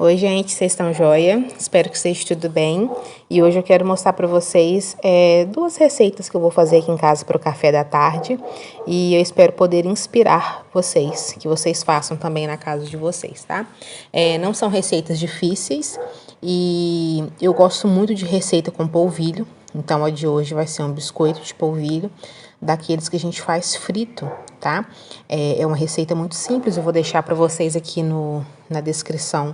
Oi, gente, vocês estão joia? Espero que esteja tudo bem. E hoje eu quero mostrar para vocês duas receitas que eu vou fazer aqui em casa para o café da tarde. E eu espero poder inspirar vocês, que vocês façam também na casa de vocês, tá? Não são receitas difíceis e eu gosto muito de receita com polvilho. Então, a de hoje vai ser um biscoito de polvilho, daqueles que a gente faz frito, tá? É uma receita muito simples, eu vou deixar para vocês aqui na descrição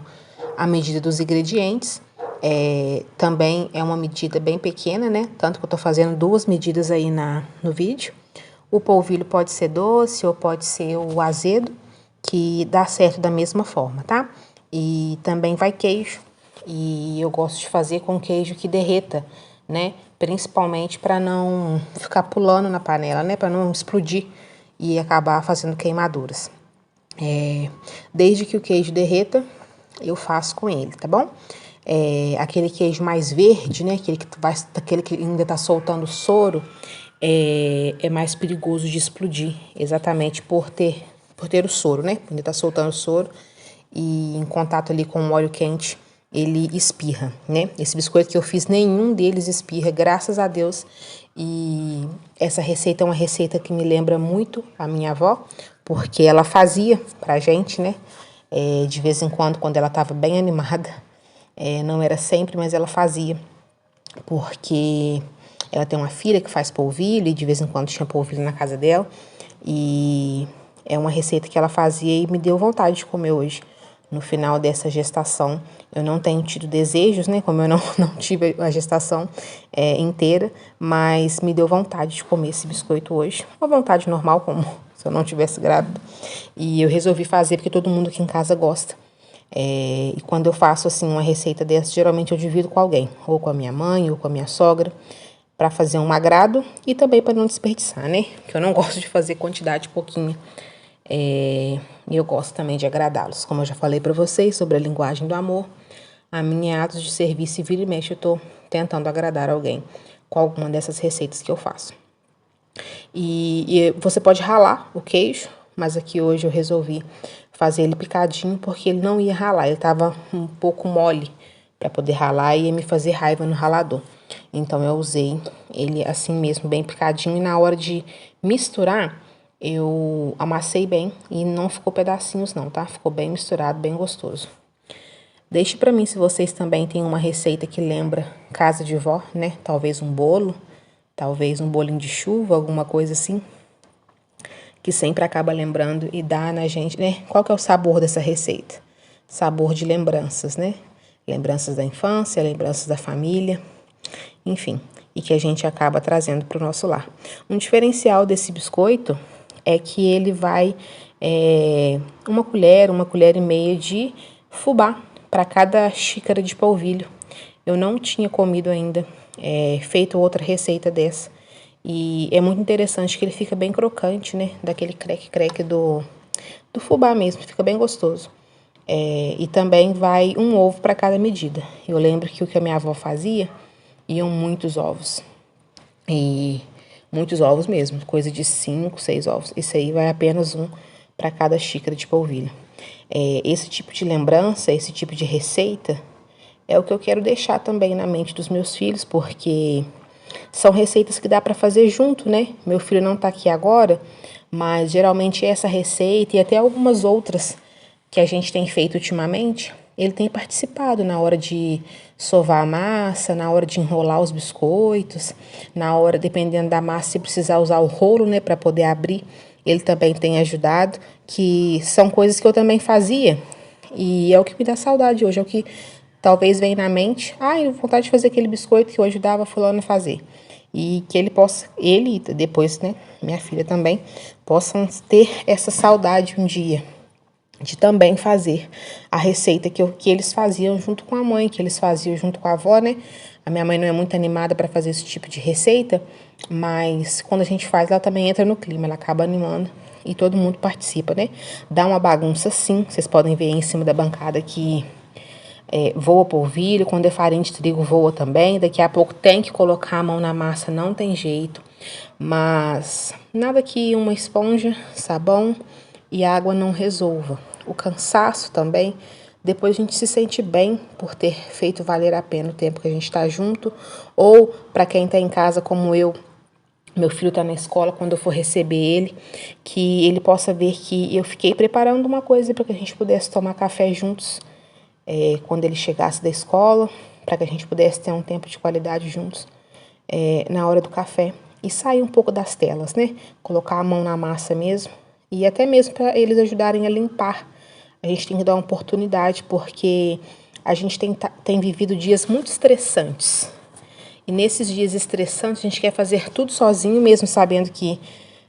a medida dos ingredientes. Também é uma medida bem pequena, né? Tanto que eu tô fazendo duas medidas aí no vídeo. O polvilho pode ser doce ou pode ser o azedo, que dá certo da mesma forma, tá? E também vai queijo, e eu gosto de fazer com queijo que derreta, né? Principalmente para não ficar pulando na panela, né? Para não explodir e acabar fazendo queimaduras. Desde que o queijo derreta, eu faço com ele, tá bom? Aquele queijo mais verde, né? Aquele que ainda tá soltando soro, é mais perigoso de explodir, exatamente por ter o soro, né? Ainda tá soltando soro e em contato ali com o óleo quente, ele espirra, né? Esse biscoito que eu fiz, nenhum deles espirra, graças a Deus. E essa receita é uma receita que me lembra muito a minha avó, porque ela fazia pra gente, né? De vez em quando ela estava bem animada, não era sempre, mas ela fazia, porque ela tem uma filha que faz polvilho e de vez em quando tinha polvilho na casa dela, e é uma receita que ela fazia e me deu vontade de comer hoje. No final dessa gestação, eu não tenho tido desejos, né? Como eu não tive a gestação inteira, mas me deu vontade de comer esse biscoito hoje. Uma vontade normal, como se eu não tivesse grávida. E eu resolvi fazer porque todo mundo aqui em casa gosta. E quando eu faço assim uma receita dessa, geralmente eu divido com alguém, ou com a minha mãe, ou com a minha sogra, para fazer um agrado e também para não desperdiçar, né? Porque eu não gosto de fazer quantidade pouquinha. E eu gosto também de agradá-los. Como eu já falei para vocês sobre a linguagem do amor, a minha é atos de serviço e vira e mexe eu tô tentando agradar alguém com alguma dessas receitas que eu faço. E você pode ralar o queijo, mas aqui hoje eu resolvi fazer ele picadinho porque ele não ia ralar, ele tava um pouco mole para poder ralar e ia me fazer raiva no ralador. Então eu usei ele assim mesmo, bem picadinho, e na hora de misturar, eu amassei bem e não ficou pedacinhos não, tá? Ficou bem misturado, bem gostoso. Deixe pra mim se vocês também têm uma receita que lembra casa de vó, né? Talvez um bolo, talvez um bolinho de chuva, alguma coisa assim, que sempre acaba lembrando e dá na gente, né? Qual que é o sabor dessa receita? Sabor de lembranças, né? Lembranças da infância, lembranças da família, enfim, e que a gente acaba trazendo para o nosso lar. Um diferencial desse biscoito é que ele vai uma colher e meia de fubá para cada xícara de polvilho. Eu não tinha comido ainda, feito outra receita dessa. E é muito interessante que ele fica bem crocante, né? Daquele creque-creque do fubá mesmo, fica bem gostoso. E também vai um ovo para cada medida. Eu lembro que o que a minha avó fazia, iam muitos ovos. E muitos ovos mesmo, coisa de 5, 6 ovos. Esse aí vai apenas um para cada xícara de polvilho. Esse tipo de lembrança, esse tipo de receita, é o que eu quero deixar também na mente dos meus filhos, porque são receitas que dá para fazer junto, né? Meu filho não tá aqui agora, mas geralmente essa receita e até algumas outras que a gente tem feito ultimamente, ele tem participado na hora de sovar a massa, na hora de enrolar os biscoitos, na hora, dependendo da massa, se precisar usar o rolo, né, para poder abrir, ele também tem ajudado, que são coisas que eu também fazia e é o que me dá saudade hoje, é o que talvez venha na mente, eu vontade de fazer aquele biscoito que eu ajudava fulano a fazer. E que ele e depois, né, minha filha também, possam ter essa saudade um dia de também fazer a receita que eles faziam junto com a mãe, que eles faziam junto com a avó, né? A minha mãe não é muito animada para fazer esse tipo de receita, mas quando a gente faz, ela também entra no clima, ela acaba animando e todo mundo participa, né? Dá uma bagunça sim, vocês podem ver aí em cima da bancada que voa polvilho, quando é farinha de trigo voa também, daqui a pouco tem que colocar a mão na massa, não tem jeito, mas nada que uma esponja, sabão e água não resolva. O cansaço também depois a gente se sente bem por ter feito valer a pena o tempo que a gente está junto, ou para quem está em casa como eu, meu filho está na escola, quando eu for receber ele, que ele possa ver que eu fiquei preparando uma coisa para que a gente pudesse tomar café juntos quando ele chegasse da escola, para que a gente pudesse ter um tempo de qualidade juntos na hora do café e sair um pouco das telas, né? Colocar a mão na massa mesmo e até mesmo para eles ajudarem a limpar. A gente tem que dar uma oportunidade porque a gente tem vivido dias muito estressantes. E nesses dias estressantes a gente quer fazer tudo sozinho, mesmo sabendo que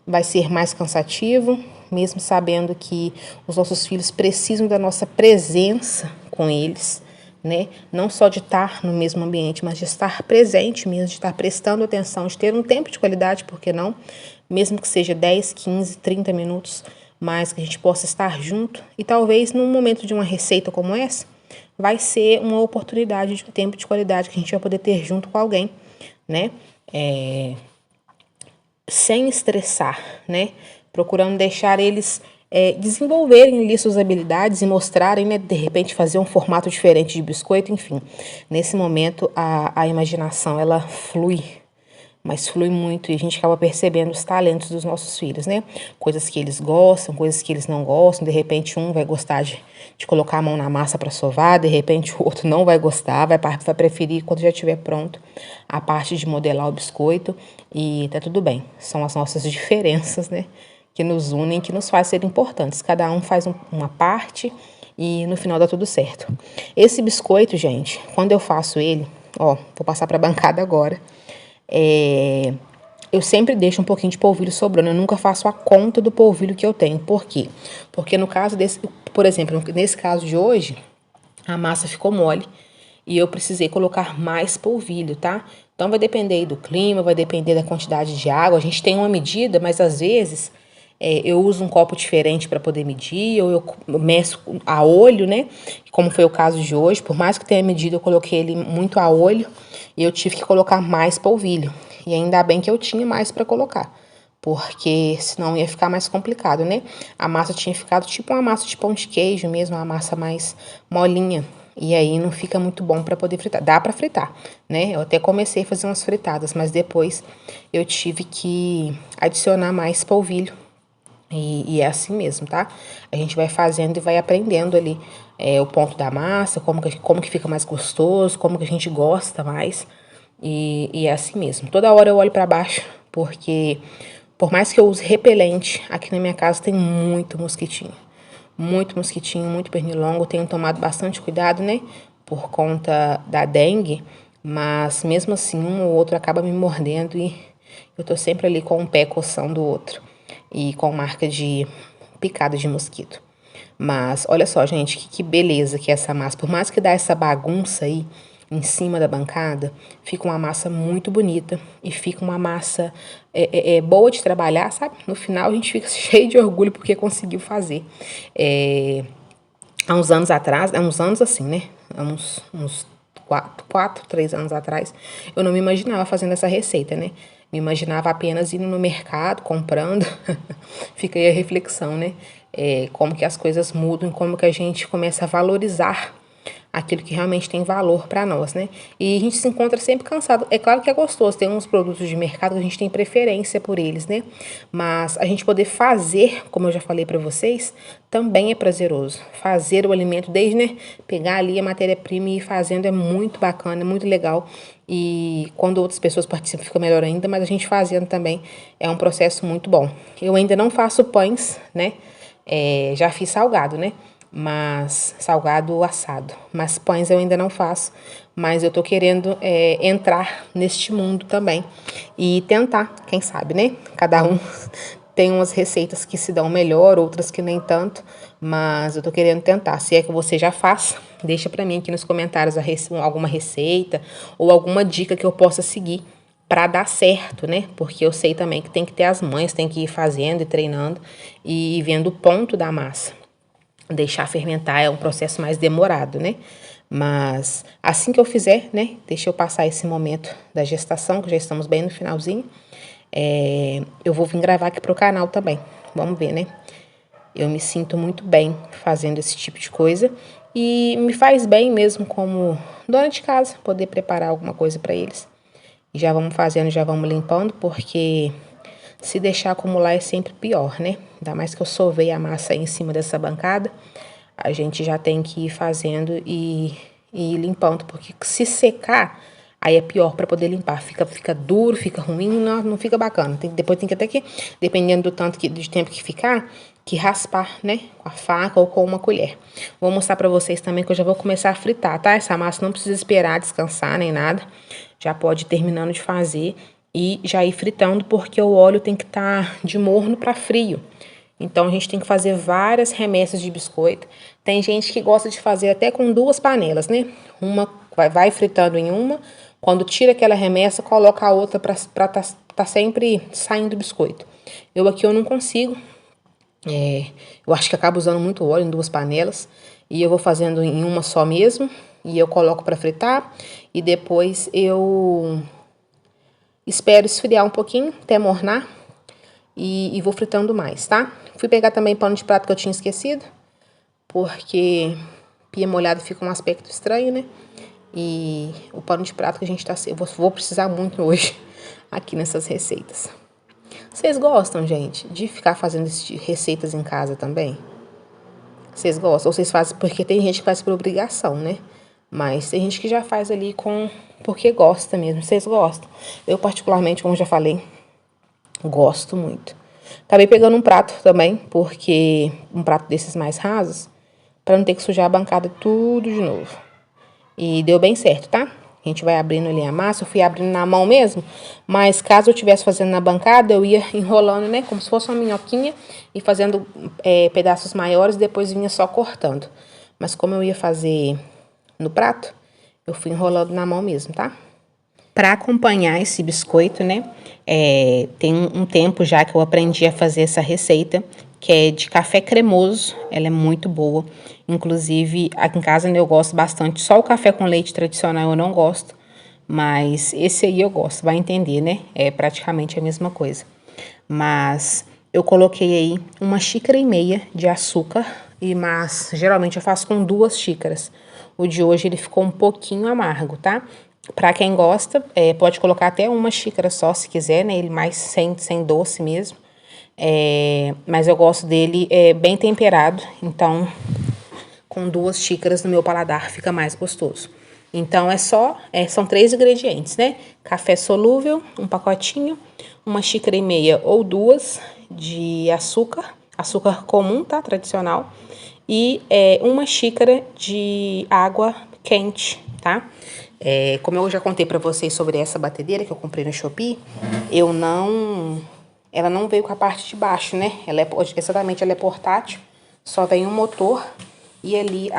vai ser mais cansativo, mesmo sabendo que os nossos filhos precisam da nossa presença com eles, né? Não só de estar no mesmo ambiente, mas de estar presente mesmo, de estar prestando atenção, de ter um tempo de qualidade, por que não? Mesmo que seja 10, 15, 30 minutos, mas que a gente possa estar junto. E talvez num momento de uma receita como essa, vai ser uma oportunidade de um tempo de qualidade que a gente vai poder ter junto com alguém, né? Sem estressar, né? Procurando deixar eles desenvolverem ali suas habilidades e mostrarem, né? De repente fazer um formato diferente de biscoito, enfim. Nesse momento a imaginação ela flui, mas flui muito e a gente acaba percebendo os talentos dos nossos filhos, né? Coisas que eles gostam, coisas que eles não gostam. De repente um vai gostar de colocar a mão na massa para sovar, de repente o outro não vai gostar, vai preferir quando já estiver pronto a parte de modelar o biscoito e tá tudo bem. São as nossas diferenças, né? Que nos unem, que nos faz ser importantes. Cada um faz uma parte e no final dá tudo certo. Esse biscoito, gente, quando eu faço ele, ó, vou passar para a bancada agora. Eu sempre deixo um pouquinho de polvilho sobrando. Eu nunca faço a conta do polvilho que eu tenho. Por quê? Porque no caso desse, por exemplo, nesse caso de hoje, a massa ficou mole e eu precisei colocar mais polvilho, tá? Então vai depender aí do clima, vai depender da quantidade de água. A gente tem uma medida, mas às vezes eu uso um copo diferente para poder medir, ou eu meço a olho, né? Como foi o caso de hoje, por mais que tenha medido, eu coloquei ele muito a olho e eu tive que colocar mais polvilho. E ainda bem que eu tinha mais para colocar, porque senão ia ficar mais complicado, né? A massa tinha ficado tipo uma massa de pão de queijo mesmo, uma massa mais molinha. E aí não fica muito bom para poder fritar. Dá para fritar, né? Eu até comecei a fazer umas fritadas, mas depois eu tive que adicionar mais polvilho. E é assim mesmo, tá? A gente vai fazendo e vai aprendendo ali o ponto da massa, como que fica mais gostoso, como que a gente gosta mais. E é assim mesmo. Toda hora eu olho para baixo, porque por mais que eu use repelente, aqui na minha casa tem muito mosquitinho. Muito mosquitinho, muito pernilongo. Eu tenho tomado bastante cuidado, né? Por conta da dengue. Mas mesmo assim, um ou outro acaba me mordendo e eu tô sempre ali com um pé coçando o outro. E com marca de picada de mosquito. Mas olha só, gente, que beleza que é essa massa. Por mais que dá essa bagunça aí em cima da bancada, fica uma massa muito bonita e fica uma massa boa de trabalhar, sabe? No final a gente fica cheio de orgulho porque conseguiu fazer. Há uns anos atrás, há uns anos assim, né? Há uns 3 anos atrás, eu não me imaginava fazendo essa receita, né? Me imaginava apenas indo no mercado, comprando. Fica aí a reflexão, né? Como que as coisas mudam, como que a gente começa a valorizar aquilo que realmente tem valor para nós, né? E a gente se encontra sempre cansado. É claro que é gostoso, tem uns produtos de mercado que a gente tem preferência por eles, né? Mas a gente poder fazer, como eu já falei para vocês, também é prazeroso. Fazer o alimento, desde, né, pegar ali a matéria-prima e ir fazendo é muito bacana, é muito legal. E quando outras pessoas participam fica melhor ainda, mas a gente fazendo também é um processo muito bom. Eu ainda não faço pães, né? Já fiz salgado, né? Mas salgado assado. Mas pães eu ainda não faço, mas eu tô querendo entrar neste mundo também e tentar, quem sabe, né? Cada um tem umas receitas que se dão melhor, outras que nem tanto, mas eu tô querendo tentar. Se é que você já faz, deixa pra mim aqui nos comentários alguma receita ou alguma dica que eu possa seguir para dar certo, né? Porque eu sei também que tem que ter as mães, tem que ir fazendo e treinando e vendo o ponto da massa. Deixar fermentar é um processo mais demorado, né? Mas assim que eu fizer, né? Deixa eu passar esse momento da gestação, que já estamos bem no finalzinho. Eu vou vir gravar aqui pro canal também. Vamos ver, né? Eu me sinto muito bem fazendo esse tipo de coisa E me faz bem mesmo como dona de casa poder preparar alguma coisa para eles. E já vamos fazendo, já vamos limpando, porque se deixar acumular é sempre pior, né? Ainda mais que eu sovei a massa aí em cima dessa bancada. A gente já tem que ir fazendo e ir limpando, porque se secar, aí é pior para poder limpar. Fica duro, fica ruim, não fica bacana. Depois tem que até que, dependendo do tanto de tempo que ficar, que raspar, né? Com a faca ou com uma colher. Vou mostrar para vocês também que eu já vou começar a fritar, tá? Essa massa não precisa esperar descansar nem nada. Já pode ir terminando de fazer e já ir fritando, porque o óleo tem que estar de morno para frio. Então, a gente tem que fazer várias remessas de biscoito. Tem gente que gosta de fazer até com 2 panelas, né? Uma vai fritando em uma. Quando tira aquela remessa, coloca a outra para tá sempre saindo o biscoito. Eu não consigo. Eu acho que acabo usando muito óleo em 2 panelas. E eu vou fazendo em uma só mesmo. E eu coloco para fritar. E depois eu espero esfriar um pouquinho, até mornar. E vou fritando mais, tá? Fui pegar também pano de prato que eu tinha esquecido, porque pia molhada fica um aspecto estranho, né? E o pano de prato que a gente tá... Eu vou precisar muito hoje aqui nessas receitas. Vocês gostam, gente, de ficar fazendo receitas em casa também? Vocês gostam? Ou vocês fazem... Porque tem gente que faz por obrigação, né? Mas tem gente que já faz ali porque gosta mesmo. Vocês gostam? Eu, particularmente, como já falei, gosto muito. Acabei pegando um prato também, porque um prato desses mais rasos, para não ter que sujar a bancada tudo de novo. E deu bem certo, tá? A gente vai abrindo ali a massa, eu fui abrindo na mão mesmo, mas caso eu estivesse fazendo na bancada, eu ia enrolando, né, como se fosse uma minhoquinha e fazendo pedaços maiores, depois vinha só cortando. Mas como eu ia fazer no prato, eu fui enrolando na mão mesmo, tá? Para acompanhar esse biscoito, né, tem um tempo já que eu aprendi a fazer essa receita, que é de café cremoso. Ela é muito boa. Inclusive, aqui em casa, né, eu gosto bastante. Só o café com leite tradicional eu não gosto, mas esse aí eu gosto, vai entender, né? É praticamente a mesma coisa. Mas eu coloquei aí 1,5 xícaras de açúcar, mas geralmente eu faço com 2 xícaras. O de hoje ele ficou um pouquinho amargo, tá? Para quem gosta, pode colocar até 1 xícara só, se quiser, né? Ele mais sem doce mesmo. Mas eu gosto dele bem temperado, então com 2 xícaras no meu paladar fica mais gostoso. Então são 3 ingredientes, né? Café solúvel, um pacotinho, 1,5 xícaras ou 2 de açúcar comum, tá? Tradicional. E 1 xícara de água quente, tá? Como eu já contei pra vocês sobre essa batedeira que eu comprei no Shopee, ela não veio com a parte de baixo, né? Ela é portátil, só vem um motor e ali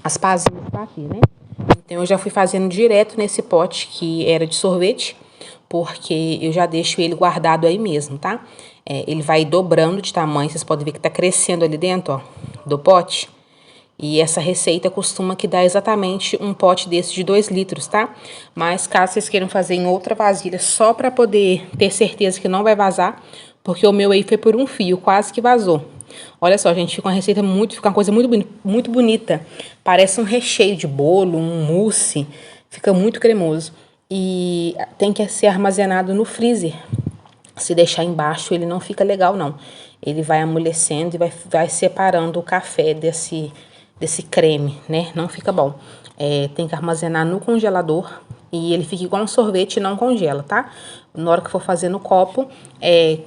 as pazinhas pra aqui, né? Então eu já fui fazendo direto nesse pote que era de sorvete, porque eu já deixo ele guardado aí mesmo, tá? Ele vai dobrando de tamanho, vocês podem ver que tá crescendo ali dentro, ó, do pote. E essa receita costuma que dá exatamente um pote desse de 2 litros, tá? Mas caso vocês queiram fazer em outra vasilha, só para poder ter certeza que não vai vazar, porque o meu aí foi por um fio, quase que vazou. Olha só, gente, fica uma coisa muito bonita. Parece um recheio de bolo, um mousse, fica muito cremoso. E tem que ser armazenado no freezer. Se deixar embaixo, ele não fica legal, não. Ele vai amolecendo e vai separando o café desse creme, né? Não fica bom. Tem que armazenar no congelador e ele fica igual um sorvete e não congela, tá? Na hora que for fazer no copo,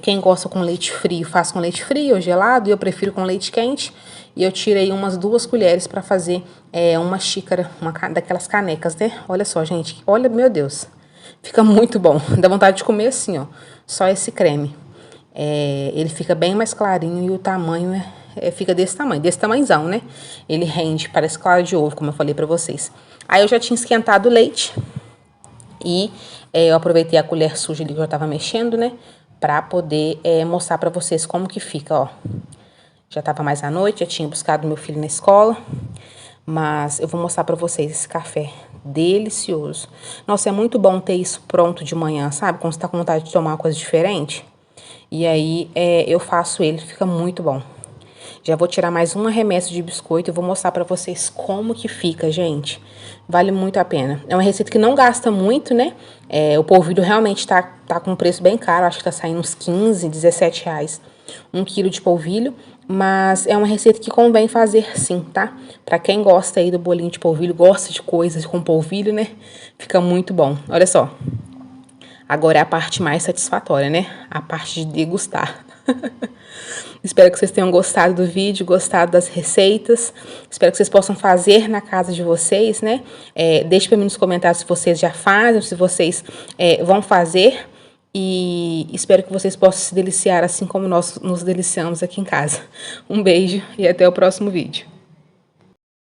quem gosta com leite frio, faz com leite frio ou gelado, e eu prefiro com leite quente. E eu tirei umas 2 colheres para fazer 1 xícara, daquelas canecas, né? Olha só, gente. Olha, meu Deus. Fica muito bom. Dá vontade de comer assim, ó. Só esse creme. Ele fica bem mais clarinho e o tamanho fica desse tamanhozão, né? Ele rende, parece clara de ovo, como eu falei pra vocês. Aí eu já tinha esquentado o leite e eu aproveitei a colher suja ali que eu tava mexendo, né? Pra poder mostrar pra vocês como que fica, ó. Já tava mais à noite, já tinha buscado meu filho na escola. Mas eu vou mostrar pra vocês esse café delicioso. Nossa, é muito bom ter isso pronto de manhã, sabe? Quando você tá com vontade de tomar uma coisa diferente. E aí eu faço ele, fica muito bom. Já vou tirar mais uma remessa de biscoito e vou mostrar pra vocês como que fica, gente. Vale muito a pena. É uma receita que não gasta muito, né? O polvilho realmente tá com um preço bem caro, acho que tá saindo uns 15, 17 reais 1 quilo de polvilho, mas é uma receita que convém fazer sim, tá? Pra quem gosta aí do bolinho de polvilho, gosta de coisas com polvilho, né? Fica muito bom. Olha só. Agora é a parte mais satisfatória, né? A parte de degustar. Espero que vocês tenham gostado do vídeo, gostado das receitas. Espero que vocês possam fazer na casa de vocês, né? Deixe para mim nos comentários se vocês já fazem, se vocês vão fazer. E espero que vocês possam se deliciar assim como nós nos deliciamos aqui em casa. Um beijo e até o próximo vídeo.